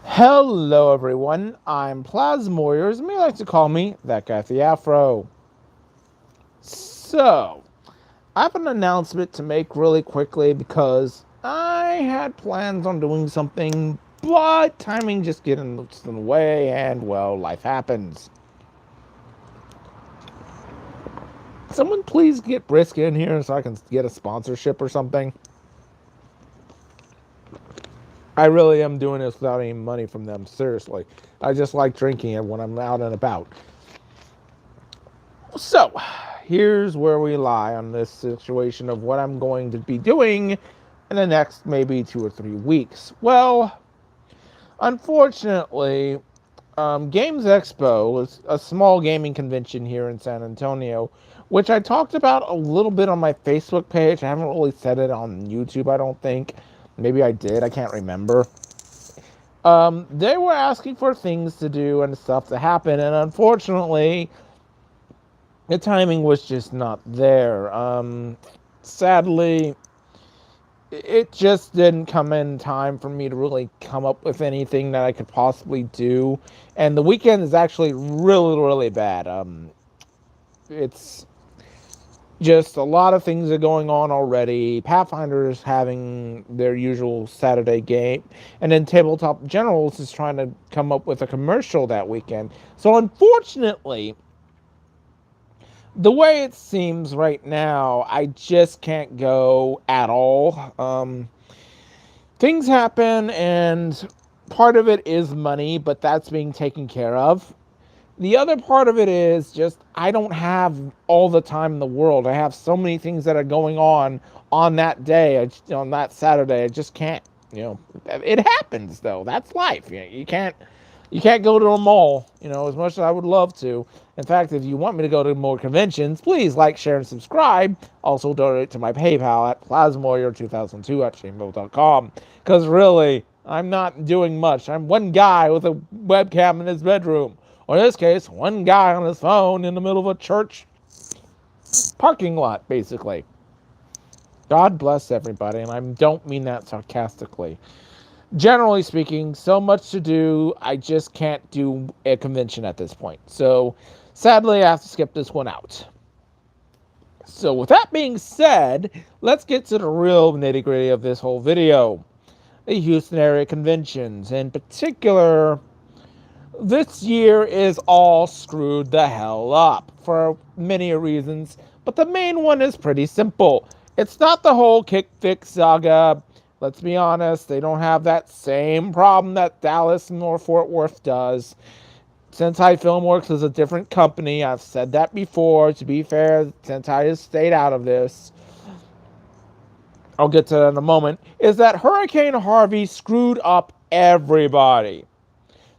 Hello, everyone. I'm Plasmoyers, and you like to call me that guy with the afro. So, I have an announcement to make really quickly because I had plans on doing something, but timing just getting in the way, and well, life happens. Someone please get Brisk in here so I can get a sponsorship or something. I really am doing this without any money from them, seriously. I just like drinking it when I'm out and about. So, here's where we lie on this situation of what I'm going to be doing in the next maybe 2 or 3 weeks. Well, unfortunately, Games Expo is a small gaming convention here in San Antonio, which I talked about a little bit on my Facebook page. I haven't really said it on YouTube, I don't think. Maybe I did, I can't remember. They were asking for things to do and stuff to happen, and unfortunately, the timing was just not there. Sadly, it just didn't come in time for me to really come up with anything that I could possibly do. And the weekend is actually really, really bad. It's just a lot of things are going on already. Pathfinder is having their usual Saturday game, and then Tabletop Generals is trying to come up with a commercial that weekend. So unfortunately, the way it seems right now, I just can't go at all. Things happen, and part of it is money, but that's being taken care of. The other part of it is just I don't have all the time in the world. I have so many things that are going on that day, on that Saturday. I just can't. It happens though. That's life. You can't go to a mall, as much as I would love to. In fact, if you want me to go to more conventions, please like, share, and subscribe. Also, donate to my PayPal at plasmoyer2002 at gmail.com. Because really, I'm not doing much. I'm one guy with a webcam in his bedroom. Or in this case, one guy on his phone in the middle of a church parking lot, basically. God bless everybody, and I don't mean that sarcastically. Generally speaking, so much to do, I just can't do a convention at this point. So, sadly, I have to skip this one out. So, with that being said, let's get to the real nitty gritty of this whole video. The Houston area conventions. In particular, this year is all screwed the hell up for many reasons, but the main one is pretty simple. It's not the whole kick fix saga. Let's be honest, they don't have that same problem that Dallas or Fort Worth does. Sentai Filmworks is a different company. I've said that before. To be fair, Sentai has stayed out of this. I'll get to that in a moment. Is that Hurricane Harvey screwed up everybody.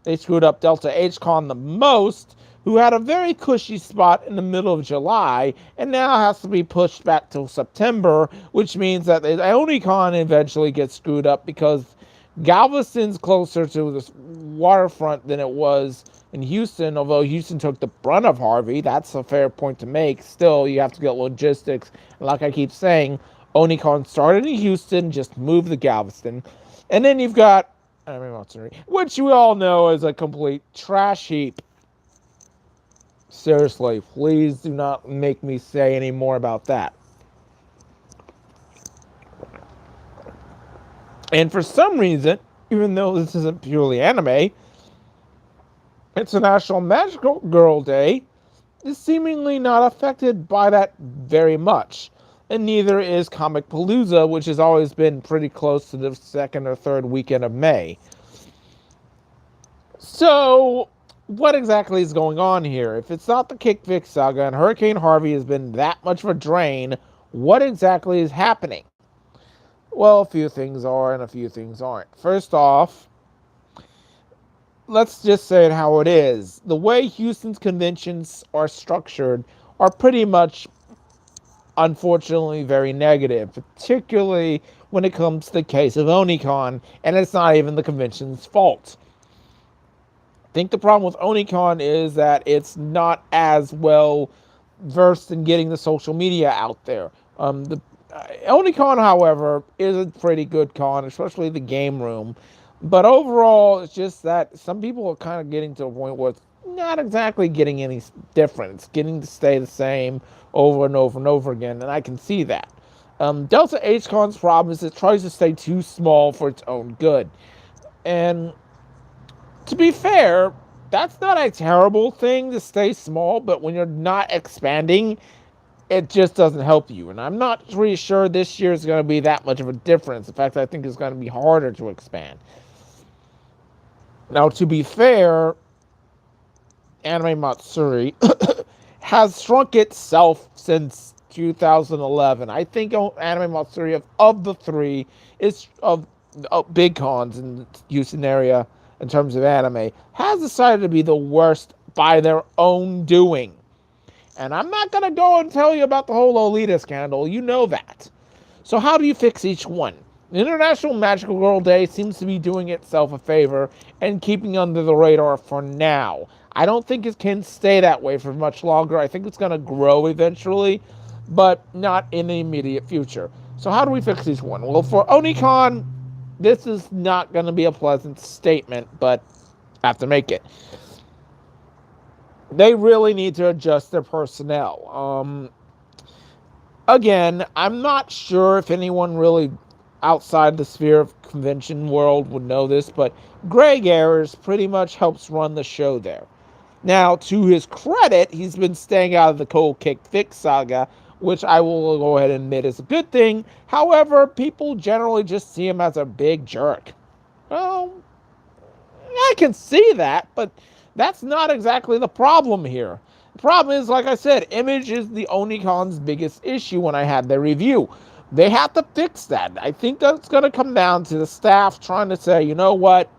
They screwed up Delta H-Con the most, who had a very cushy spot in the middle of July, and now has to be pushed back till September, which means that the Onicon eventually gets screwed up because Galveston's closer to the waterfront than it was in Houston, although Houston took the brunt of Harvey. That's a fair point to make. Still, you have to get logistics. And like I keep saying, Onicon started in Houston, just moved to Galveston. And then you've got which we all know is a complete trash heap. Seriously, please do not make me say any more about that. And for some reason, even though this isn't purely anime, International Magical Girl Day is seemingly not affected by that very much. And neither is Comic Palooza, which has always been pretty close to the second or third weekend of May. So, what exactly is going on here? If it's not the Kick Fix saga and Hurricane Harvey has been that much of a drain, what exactly is happening? Well, a few things are and a few things aren't. First off, let's just say it how it is. The way Houston's conventions are structured are pretty much, unfortunately, very negative, particularly when it comes to the case of Onicon, and it's not even the convention's fault. I think the problem with Onicon is that it's not as well versed in getting the social media out there. The Onicon, however, is a pretty good con, especially the game room. But overall, it's just that some people are kind of getting to a point where it's not exactly getting any different. It's getting to stay the same over and over and over again, and I can see that. Delta H-Con's problem is it tries to stay too small for its own good. And to be fair, that's not a terrible thing to stay small, but when you're not expanding, it just doesn't help you. And I'm not really sure this year is going to be that much of a difference. In fact, I think it's going to be harder to expand. Now, to be fair, Anime Matsuri has shrunk itself since 2011. I think Anime Matsuri of the three is of big cons in the Houston area in terms of anime has decided to be the worst by their own doing. And I'm not going to go and tell you about the whole Lolita scandal. You know that. So how do you fix each one? International Magical Girl Day seems to be doing itself a favor and keeping under the radar for now. I don't think it can stay that way for much longer. I think it's going to grow eventually, but not in the immediate future. So how do we fix each one? Well, for Onicon, this is not going to be a pleasant statement, but I have to make it. They really need to adjust their personnel. Again, I'm not sure if anyone really outside the sphere of convention world would know this, but Greg Ayres pretty much helps run the show there. Now, to his credit, he's been staying out of the Cold Kick Fix saga, which I will go ahead and admit is a good thing. However, people generally just see him as a big jerk. Well, I can see that, but that's not exactly the problem here. The problem is, like I said, image is the Onicon's biggest issue when I had their review. They have to fix that. I think that's going to come down to the staff trying to say, you know what,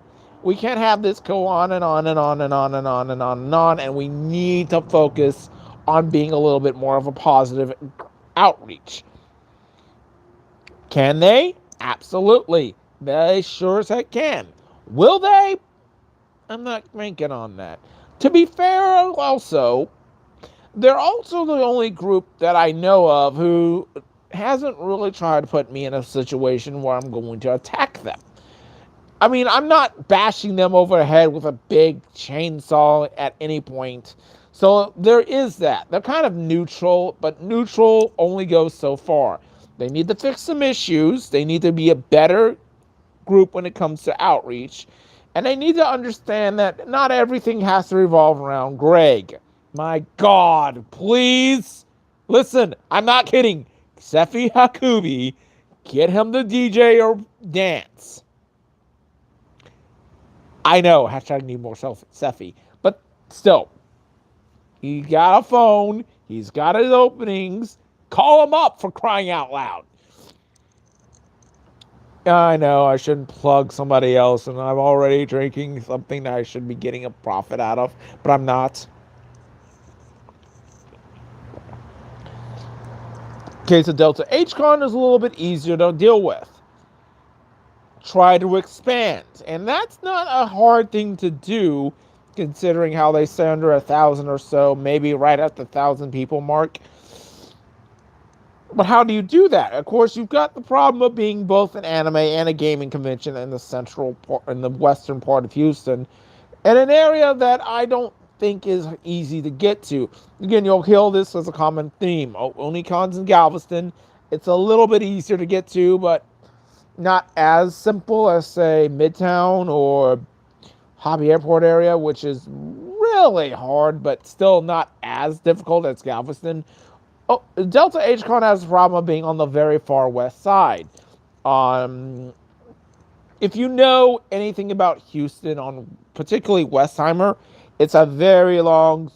we can't have this go on and on and on and on and on and on and on, and we need to focus on being a little bit more of a positive outreach. Can they? Absolutely. They sure as heck can. Will they? I'm not banking on that. To be fair, also, they're also the only group that I know of who hasn't really tried to put me in a situation where I'm going to attack them. I mean, I'm not bashing them over the head with a big chainsaw at any point. So there is that. They're kind of neutral, but neutral only goes so far. They need to fix some issues. They need to be a better group when it comes to outreach. And they need to understand that not everything has to revolve around Greg. My God, please. Listen, I'm not kidding. Sefi Hakubi, get him the DJ or dance. I know, hashtag need more Sefi. But still, he got a phone. He's got his openings. Call him up for crying out loud. I know I shouldn't plug somebody else, and I'm already drinking something that I should be getting a profit out of, but I'm not. Case of Delta H-Con is a little bit easier to deal with. Try to expand, and that's not a hard thing to do, considering how they say under 1,000 or so, maybe right at the 1,000 people mark. But how do you do that? Of course, you've got the problem of being both an anime and a gaming convention in the western part of Houston, and an area that I don't think is easy to get to. Again, you'll hear this as a common theme. Onicons in Galveston, it's a little bit easier to get to, but not as simple as, say, Midtown or Hobby Airport area, which is really hard, but still not as difficult as Galveston. Delta H-Con has a problem of being on the very far west side. If you know anything about Houston, on particularly Westheimer, it's a very long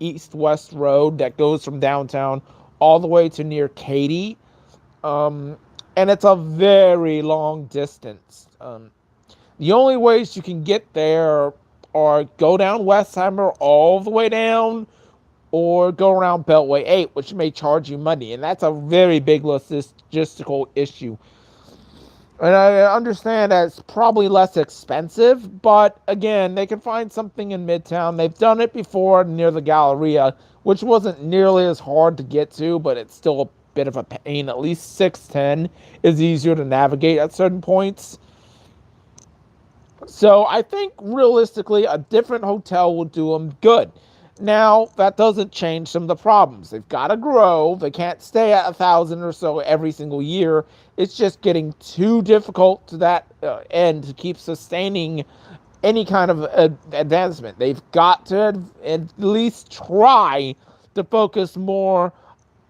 east-west road that goes from downtown all the way to near Katy. And it's a very long distance. The only ways you can get there are go down Westheimer all the way down, or go around Beltway 8, which may charge you money. And that's a very big logistical issue. And I understand that it's probably less expensive, but again, they can find something in Midtown. They've done it before near the Galleria, which wasn't nearly as hard to get to, but it's still a bit of a pain. At least 610 is easier to navigate at certain points. So I think realistically, a different hotel will do them good. Now, that doesn't change some of the problems. They've got to grow. They can't stay at 1,000 or so every single year. It's just getting too difficult to that end to keep sustaining any kind of advancement. They've got to at least try to focus more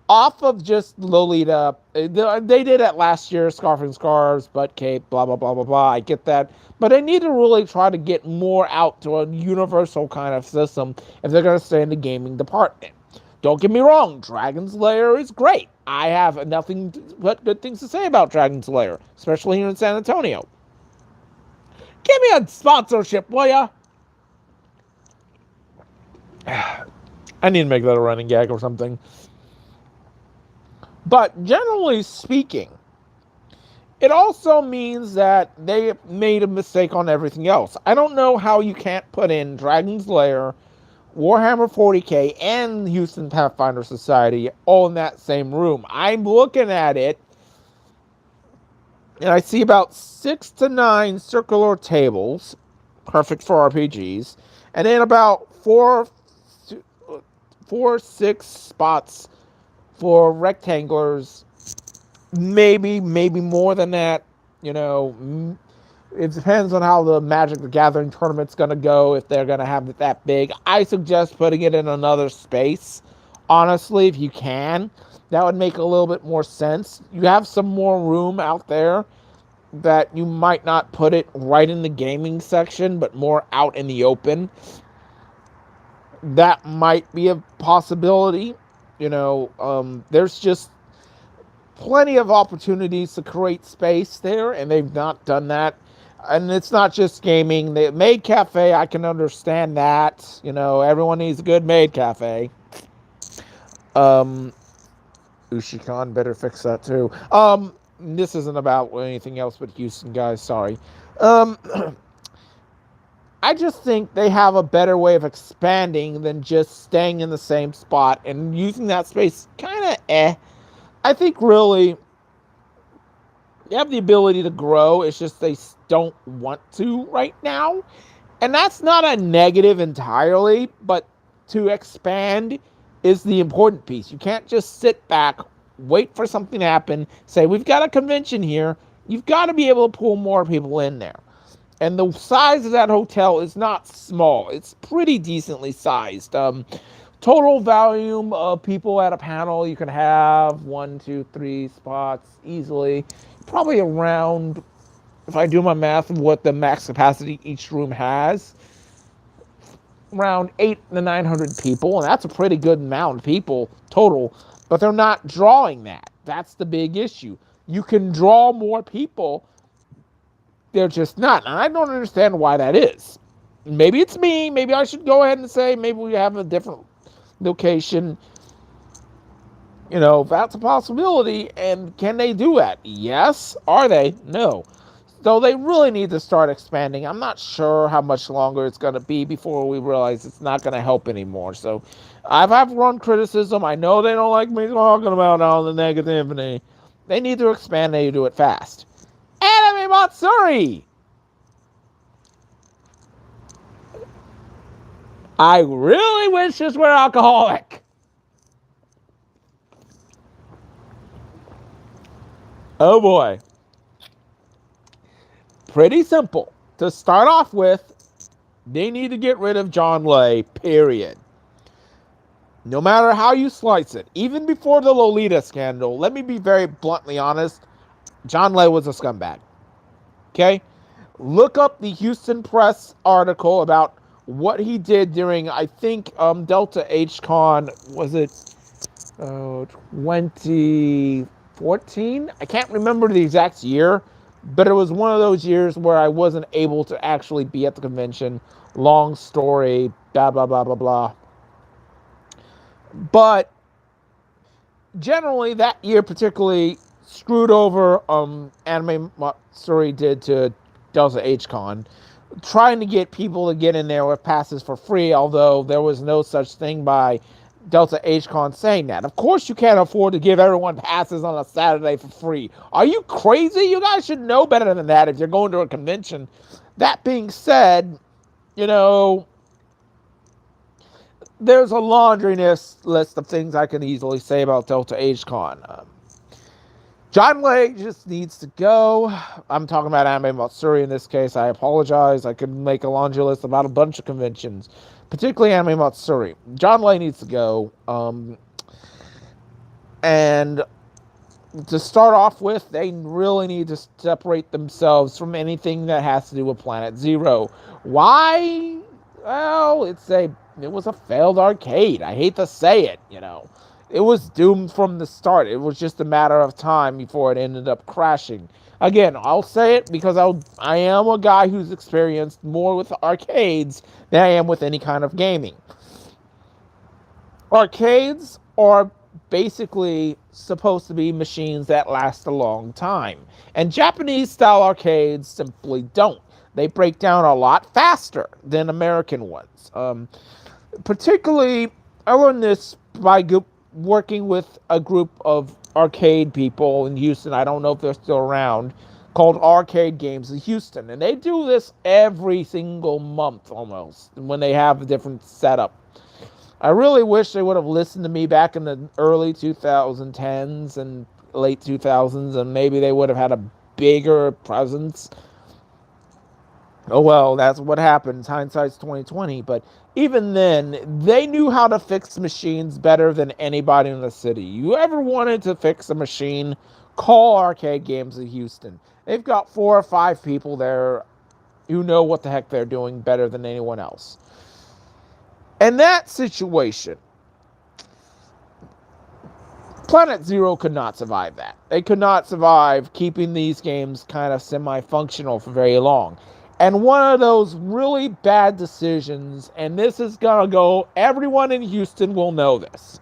off of just Lolita. They did it last year, Scarf and Scarves, Butt Cape, blah, blah, blah, blah, blah. I get that. But they need to really try to get more out to a universal kind of system if they're going to stay in the gaming department. Don't get me wrong, Dragon's Lair is great. I have nothing but good things to say about Dragon's Lair, especially here in San Antonio. Give me a sponsorship, will ya? I need to make that a running gag or something. But generally speaking, it also means that they made a mistake on everything else. I don't know how you can't put in Dragon's Lair, Warhammer 40K, and Houston Pathfinder Society all in that same room. I'm looking at it, and I see about 6 to 9 circular tables, perfect for RPGs, and then about 6 spots for rectangulars, maybe more than that. You know, it depends on how the Magic the Gathering tournament's going to go, if they're going to have it that big. I suggest putting it in another space, honestly, if you can. That would make a little bit more sense. You have some more room out there that you might not put it right in the gaming section, but more out in the open. That might be a possibility. You know, there's just plenty of opportunities to create space there, and they've not done that. And it's not just gaming. The Maid Cafe, I can understand that. You know, everyone needs a good Maid Cafe. Ushikon better fix that too. This isn't about anything else but Houston, guys. Sorry. I just think they have a better way of expanding than just staying in the same spot and using that space kind of I think really they have the ability to grow. It's just they don't want to right now. And that's not a negative entirely, but to expand is the important piece. You can't just sit back, wait for something to happen, say, we've got a convention here. You've got to be able to pull more people in there. And the size of that hotel is not small. It's pretty decently sized. Total volume of people at a panel, you can have 1, 2, 3 spots easily. Probably around, if I do my math of what the max capacity each room has, around 800 to 900 people. And that's a pretty good amount of people total. But they're not drawing that. That's the big issue. You can draw more people. They're just not. And I don't understand why that is. Maybe it's me. Maybe I should go ahead and say maybe we have a different location. You know, that's a possibility. And can they do that? Yes. Are they? No. So they really need to start expanding. I'm not sure how much longer it's going to be before we realize it's not going to help anymore. So I've run criticism. I know they don't like me talking about all the negativity. They need to expand. They need to do it fast. Anime Matsuri! I really wish this were alcoholic. Oh boy. Pretty simple. To start off with, they need to get rid of John Lay, period. No matter how you slice it, even before the Lolita scandal, let me be very bluntly honest, John Lay was a scumbag. Okay? Look up the Houston Press article about what he did during, I think, Delta H Con, was it 2014? I can't remember the exact year, but it was one of those years where I wasn't able to actually be at the convention. Long story, blah, blah, blah, blah, blah. But generally, that year particularly screwed over Anime Matsuri did to Delta H Con, trying to get people to get in there with passes for free, although there was no such thing by Delta H Con saying that. Of course you can't afford to give everyone passes on a Saturday for free. Are you crazy? You guys should know better than that if you're going to a convention. That being said, you know, there's a laundry list of things I can easily say about Delta Age Con. John Lay just needs to go. I'm talking about Anime Matsuri in this case. I apologize. I could make a laundry list about a bunch of conventions, particularly Anime Matsuri. John Lay needs to go. And to start off with, they really need to separate themselves from anything that has to do with Planet Zero. Why? Well, it was a failed arcade. I hate to say it, you know. It was doomed from the start. It was just a matter of time before it ended up crashing. Again, I'll say it because I am a guy who's experienced more with arcades than I am with any kind of gaming. Arcades are basically supposed to be machines that last a long time. And Japanese style arcades simply don't. They break down a lot faster than American ones. Particularly, I learned this by working with a group of arcade people in Houston. I don't know if they're still around, called Arcade Games of Houston. And they do this every single month almost when they have a different setup. I really wish they would have listened to me back in the early 2010s and late 2000s, and maybe they would have had a bigger presence. Oh well, that's what happens. Hindsight's 2020. But even then, they knew how to fix machines better than anybody in the city. You ever wanted to fix a machine, call Arcade Games of Houston. They've got 4 or 5 people there who know what the heck they're doing better than anyone else. In that situation, Planet Zero could not survive that. They could not survive keeping these games kind of semi-functional for very long. And one of those really bad decisions, and this is going to go, everyone in Houston will know this.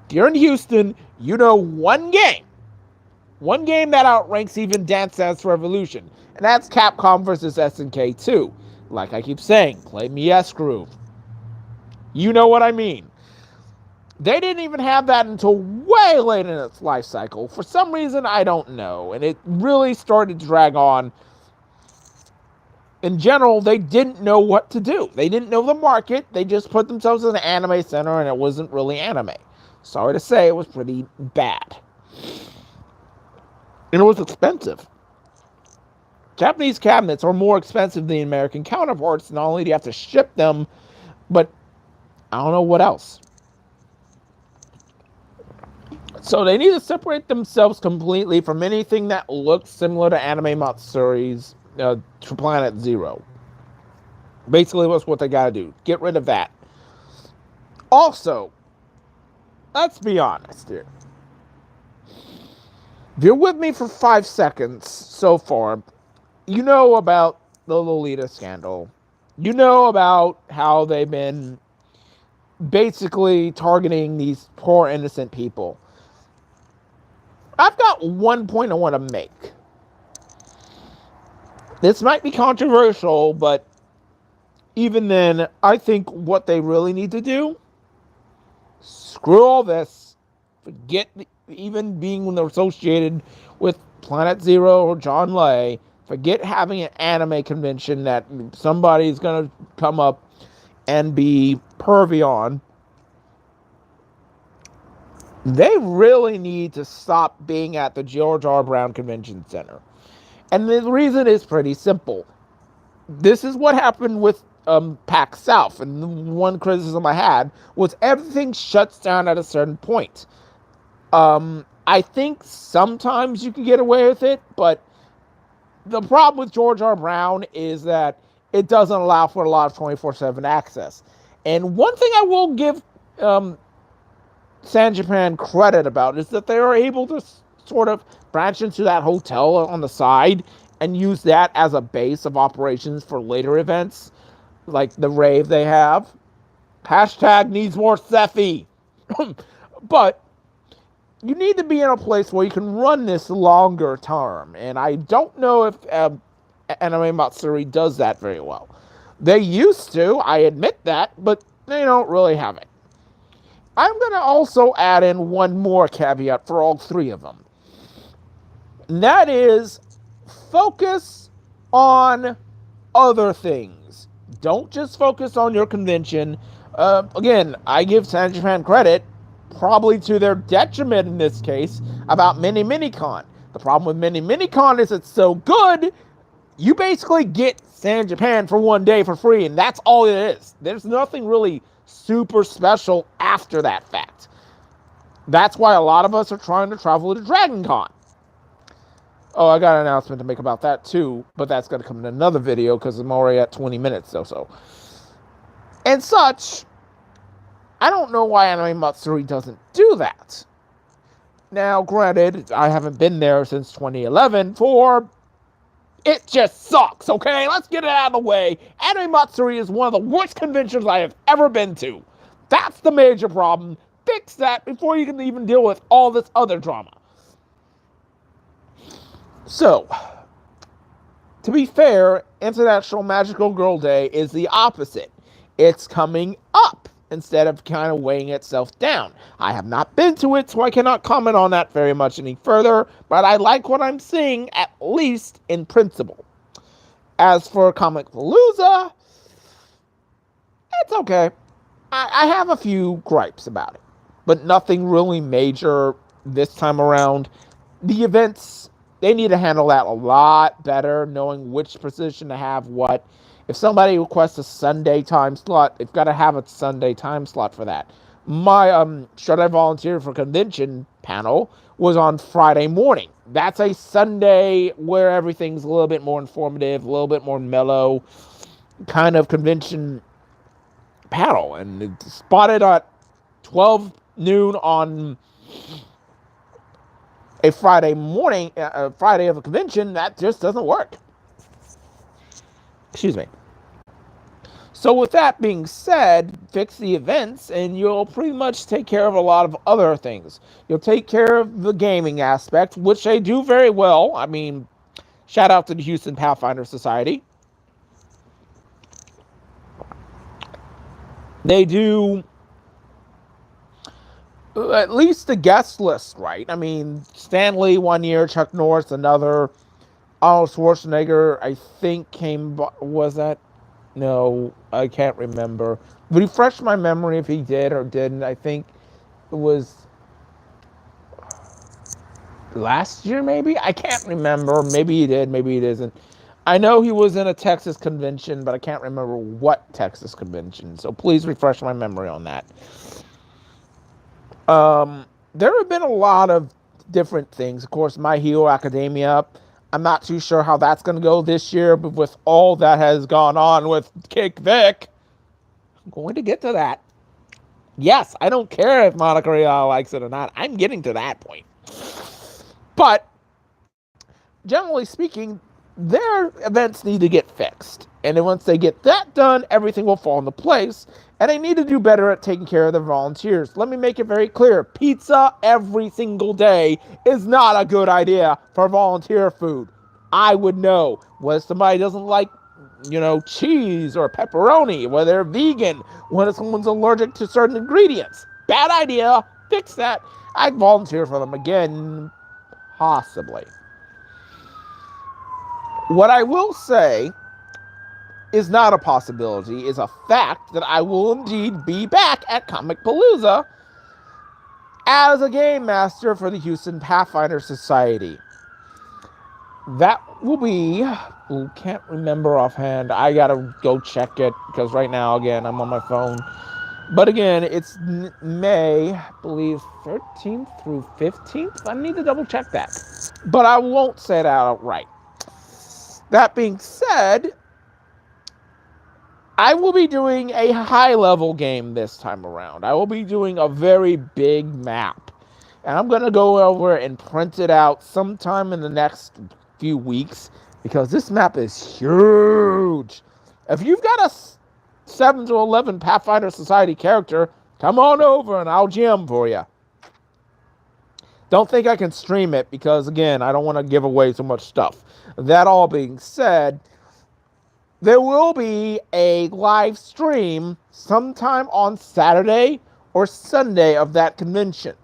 If you're in Houston, you know one game that outranks even Dance Dance Revolution, and that's Capcom vs. SNK 2. Like I keep saying, play me S-Groove. You know what I mean. They didn't even have that until way late in its life cycle. For some reason, I don't know. And it really started to drag on. In general, they didn't know what to do. They didn't know the market. They just put themselves in an anime center, and it wasn't really anime. Sorry to say, it was pretty bad. And it was expensive. Japanese cabinets are more expensive than the American counterparts. Not only do you have to ship them, but I don't know what else. So they need to separate themselves completely from anything that looks similar to Anime Matsuri's Planet Zero. Basically, that's what they gotta do. Get rid of that. Also, let's be honest here. If you're with me for 5 seconds so far, you know about the Lolita scandal. You know about how they've been basically targeting these poor innocent people. I've got one point I want to make. This might be controversial, but even then, I think what they really need to do, screw all this, forget even being associated with Planet Zero or John Lay, forget having an anime convention that somebody's going to come up and be pervy on. They really need to stop being at the George R. Brown Convention Center. And the reason is pretty simple. This is what happened with PAX South. And the one criticism I had was everything shuts down at a certain point. I think sometimes you can get away with it, but the problem with George R. Brown is that it doesn't allow for a lot of 24/7 access. And one thing I will give San Japan credit about is that they are able to sort of branch into that hotel on the side and use that as a base of operations for later events, like the rave they have. Hashtag needs more Sephi. But you need to be in a place where you can run this longer term. And I don't know if Anime Matsuri does that very well. They used to, I admit that, but they don't really have it. I'm going to also add in one more caveat for all 3 of them. And that is, focus on other things. Don't just focus on your convention. Again, I give San Japan credit, probably to their detriment in this case, about Mini Minicon. The problem with Mini Minicon is it's so good, you basically get San Japan for one day for free, and that's all it is. There's nothing really super special after that fact. That's why a lot of us are trying to travel to Dragon Con. Oh, I got an announcement to make about that too, but that's going to come in another video because I'm already at 20 minutes or so. And such, I don't know why Anime Matsuri doesn't do that. Now, granted, I haven't been there since 2011 for... It just sucks, okay? Let's get it out of the way. Anime Matsuri is one of the worst conventions I have ever been to. That's the major problem. Fix that before you can even deal with all this other drama. So, to be fair, International Magical Girl Day is the opposite. It's coming up instead of kind of weighing itself down. I have not been to it, so I cannot comment on that very much any further, but I like what I'm seeing, at least in principle. As for Comicpalooza, it's okay. I have a few gripes about it, but nothing really major this time around. The events, they need to handle that a lot better, knowing which position to have what. If somebody requests a Sunday time slot, they've got to have a Sunday time slot for that. My Should I Volunteer for Convention panel was on Friday morning. That's a Sunday where everything's a little bit more informative, a little bit more mellow kind of convention panel. And it's spotted at 12 noon on a Friday morning, Friday of a convention. That just doesn't work. Excuse me. So with that being said, fix the events and you'll pretty much take care of a lot of other things. You'll take care of the gaming aspect, which they do very well. I mean, shout out to the Houston Pathfinder Society. They do at least the guest list, right? I mean, Stan Lee 1 year, Chuck Norris another, Arnold Schwarzenegger, I think was that? No, I can't remember. Refresh my memory if he did or didn't. I think it was last year, maybe? I can't remember. Maybe he did, maybe he didn't. I know he was in a Texas convention, but I can't remember what Texas convention. So please refresh my memory on that. There have been a lot of different things. Of course, My Hero Academia. I'm not too sure how that's going to go this year, but with all that has gone on with Kick Vic, I'm going to get to that. Yes, I don't care if Monica Rial likes it or not. I'm getting to that point. But, generally speaking, their events need to get fixed. And then once they get that done, everything will fall into place. And they need to do better at taking care of their volunteers. Let me make it very clear. Pizza every single day is not a good idea for volunteer food. I would know. Whether somebody doesn't like, cheese or pepperoni, whether they're vegan, whether someone's allergic to certain ingredients. Bad idea. Fix that. I'd volunteer for them again, possibly. What I will say is not a possibility, is a fact that I will indeed be back at Comicpalooza as a game master for the Houston Pathfinder Society. That will be, can't remember offhand, I gotta go check it, because right now, again, I'm on my phone. But again, it's May, I believe, 13th through 15th. I need to double check that. But I won't say that outright. That being said, I will be doing a high-level game this time around. I will be doing a very big map. And I'm going to go over and print it out sometime in the next few weeks, because this map is huge. If you've got a 7 to 11 Pathfinder Society character, come on over and I'll GM for you. Don't think I can stream it because, again, I don't want to give away so much stuff. That all being said, there will be a live stream sometime on Saturday or Sunday of that convention.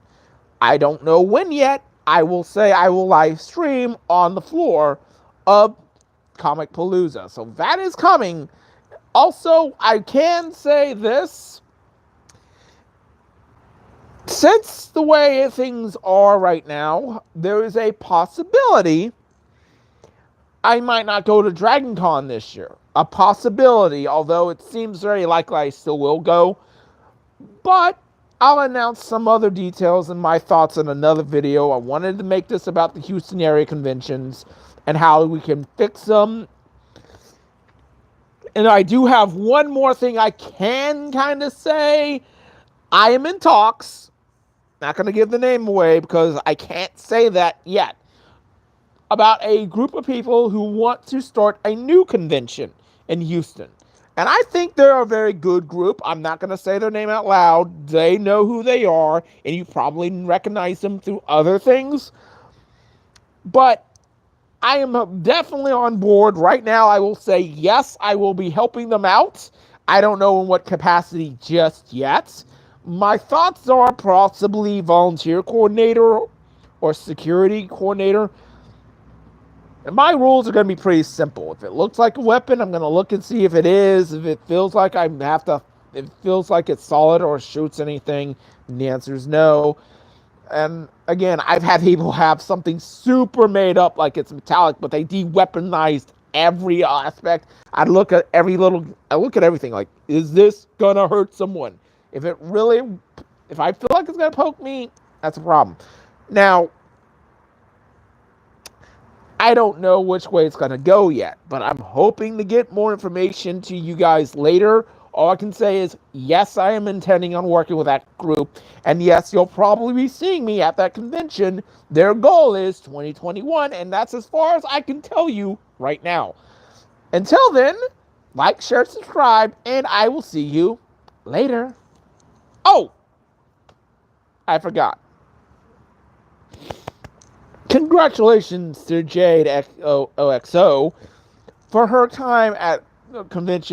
I don't know when yet. I will say I will live stream on the floor of Comic Palooza. So that is coming. Also, I can say this. Since the way things are right now, there is a possibility I might not go to Dragon Con this year. A possibility, although it seems very likely I still will go. But I'll announce some other details and my thoughts in another video. I wanted to make this about the Houston area conventions and how we can fix them. And I do have one more thing I can kind of say. I am in talks. Not going to give the name away because I can't say that yet. About a group of people who want to start a new convention in Houston. And I think they're a very good group. I'm not going to say their name out loud. They know who they are, and you probably recognize them through other things. But I am definitely on board. Right now, I will say yes, I will be helping them out. I don't know in what capacity just yet. My thoughts are possibly volunteer coordinator or security coordinator. And my rules are going to be pretty simple. If it looks like a weapon, I'm going to look and see if it is. If it feels like it feels like it's solid or shoots anything, the answer is no. And again, I've had people have something super made up like it's metallic, but they de-weaponized every aspect. I look at everything like, is this going to hurt someone? If I feel like it's going to poke me, that's a problem. Now, I don't know which way it's going to go yet, but I'm hoping to get more information to you guys later. All I can say is, yes, I am intending on working with that group. And yes, you'll probably be seeing me at that convention. Their goal is 2021, and that's as far as I can tell you right now. Until then, like, share, subscribe, and I will see you later. Oh, I forgot. Congratulations to Jade OXO for her time at the convention